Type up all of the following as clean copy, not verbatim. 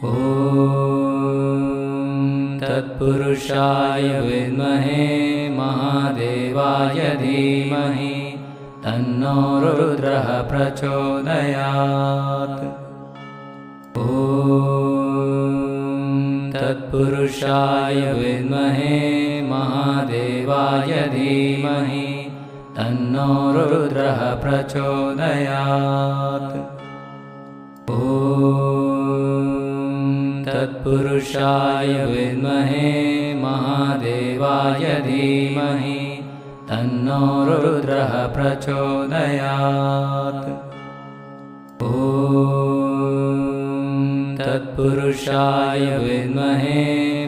ॐ तत्पुरुषाय विद्महे महादेवाय धीमहि तन्नो रुद्रः प्रचोदयात्। ॐ तत्पुरुषाय विद्महे महादेवाय धीमहि तन्नो रुद्रः प्रचोदयात्। ॐ तत्पुरुषाय विद्महे महादेवाय धीमहि तन्नो रुद्रः प्रचोदयात्। ॐ तत्पुरुषाय विद्महे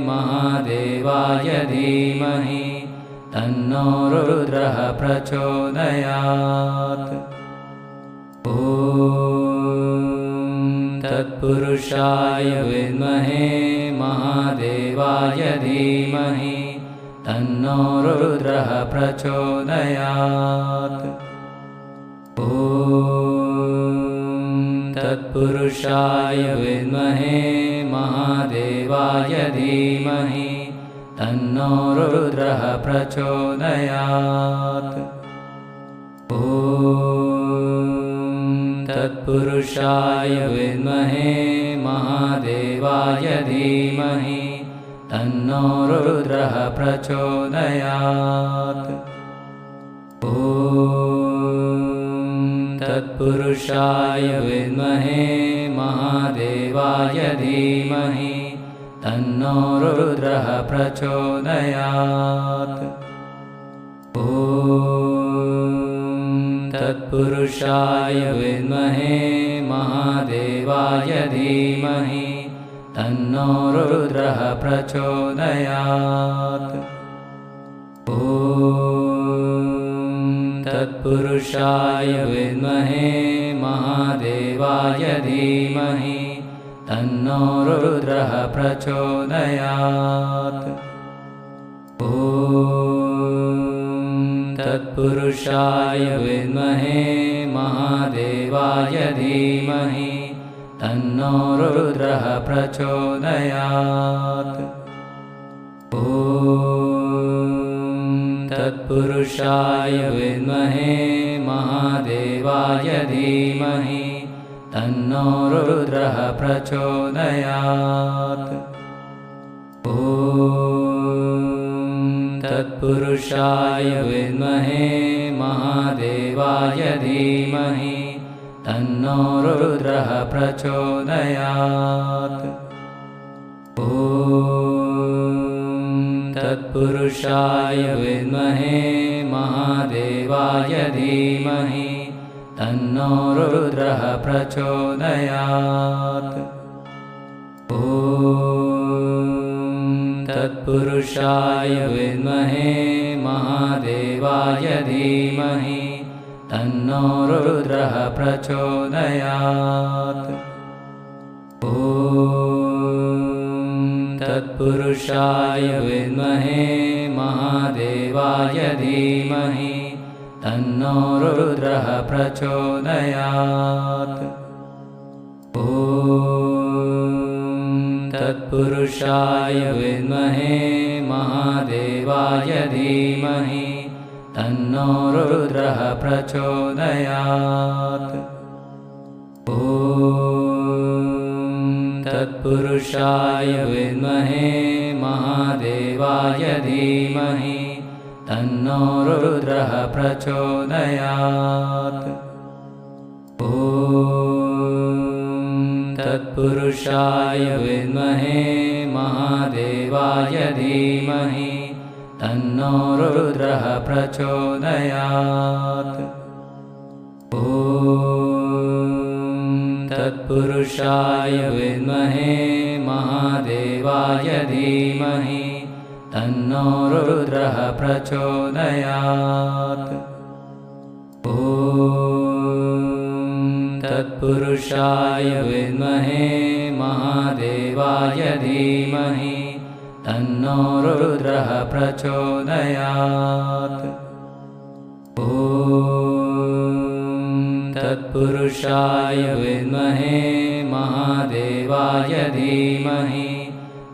महादेवाय धीमहि तन्नो रुद्रः प्रचोदयात्। ॐ तत्पुरुषाय विद्महे महादेवाय धीमहि तन्नो रुद्रः प्रचोदयात्। ॐ तत्पुरुषाय विद्महे महादेवाय धीमहि तन्नो रुद्रः प्रचोदयात्। ॐ तत्पुरुषाय विद्महे महादेवाय धीमहि तन्नो रुद्रः प्रचोदयात्। ॐ तत्पुरुषाय विद्महे महादेवाय धीमहि तन्नो रुद्रः प्रचोदयात्। ॐ तत्पुरुषाय विद्महे महादेवाय धीमहि तन्नो रुद्रः प्रचोदयात्। ॐ तत्पुरुषाय विद्महे महादेवाय धीमहि तन्नो रुद्रः प्रचोदयात्। ॐ तत्पुरुषाय विद्महे महादेवाय धीमहि तन्नो रुद्रः प्रचोदयात्। ॐ तत्पुरुषाय विद्महे महादेवाय धीमहि तन्नो रुद्रः प्रचोदयात्। ॐ तत्पुरुषाय विद्महे महादेवाय धीमहि तन्नो रुद्रः प्रचोदयात्। ॐ तत्पुरुषाय विद्महे महादेवाय धीमहि तन्नो रुद्रः प्रचोदयात्। ॐ तत्पुरुषाय विद्महे महादेवाय धीमहि तन्नो रुद्रः प्रचोदयात्। ॐ तत्पुरुषाय विद्महे महादेवाय धीमहि तन्नो रुद्रः प्रचोदयात्। ॐ तत्पुरुषाय विद्महे महादेवाय धीमहि तन्नो रुद्रः प्रचोदयात्। ॐ तत्पुरुषाय विद्महे महादेवाय धीमहि तन्नो रुद्रः प्रचोदयात्। ॐ तत्पुरुषाय विद्महे महादेवाय धीमहि तन्नो रुद्रः प्रचोदयात्। ॐ तत्पुरुषाय विद्महे महादेवाय धीमहि तन्नो रुद्रः प्रचोदयात्। ॐ तत्पुरुषाय विद्महे महादेवाय धीमहि तन्नो रुद्रः प्रचोदयात्। ॐ तत्पुरुषाय विद्महे महादेवाय धीमहि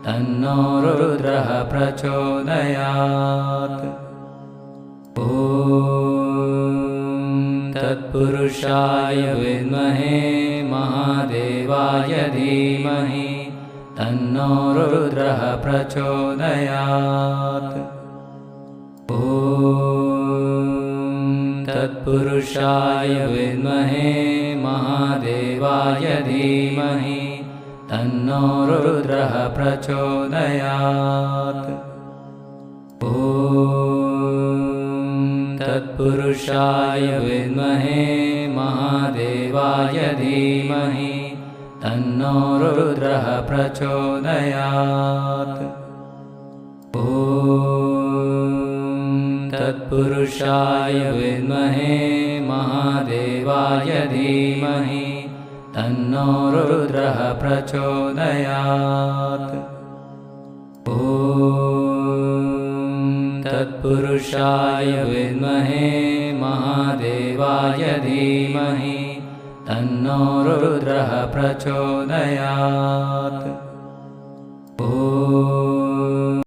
तन्नो रुद्रः प्रचोदयात्। ॐ तत्पुरुषाय विद्महे महादेवाय धीमहि तन्नो रुद्रः प्रचोदयात्। ॐ तत्पुरुषाय विद्महे महादेवाय धीमहि तन्नो रुद्रः प्रचोदयात्। ॐ तत्पुरुषाय विद्महे महादेवाय धीमहि तन्नो रुद्रः प्रचोदयात्। ॐ तत्पुरुषाय विद्महे महादेवाय धीमहि तन्नो रुद्रः प्रचोदयात्। ॐ तत्पुरुषाय विद्महे महादेवाय धीमहि तन्नो रुद्रः प्रचोदयात्। ॐ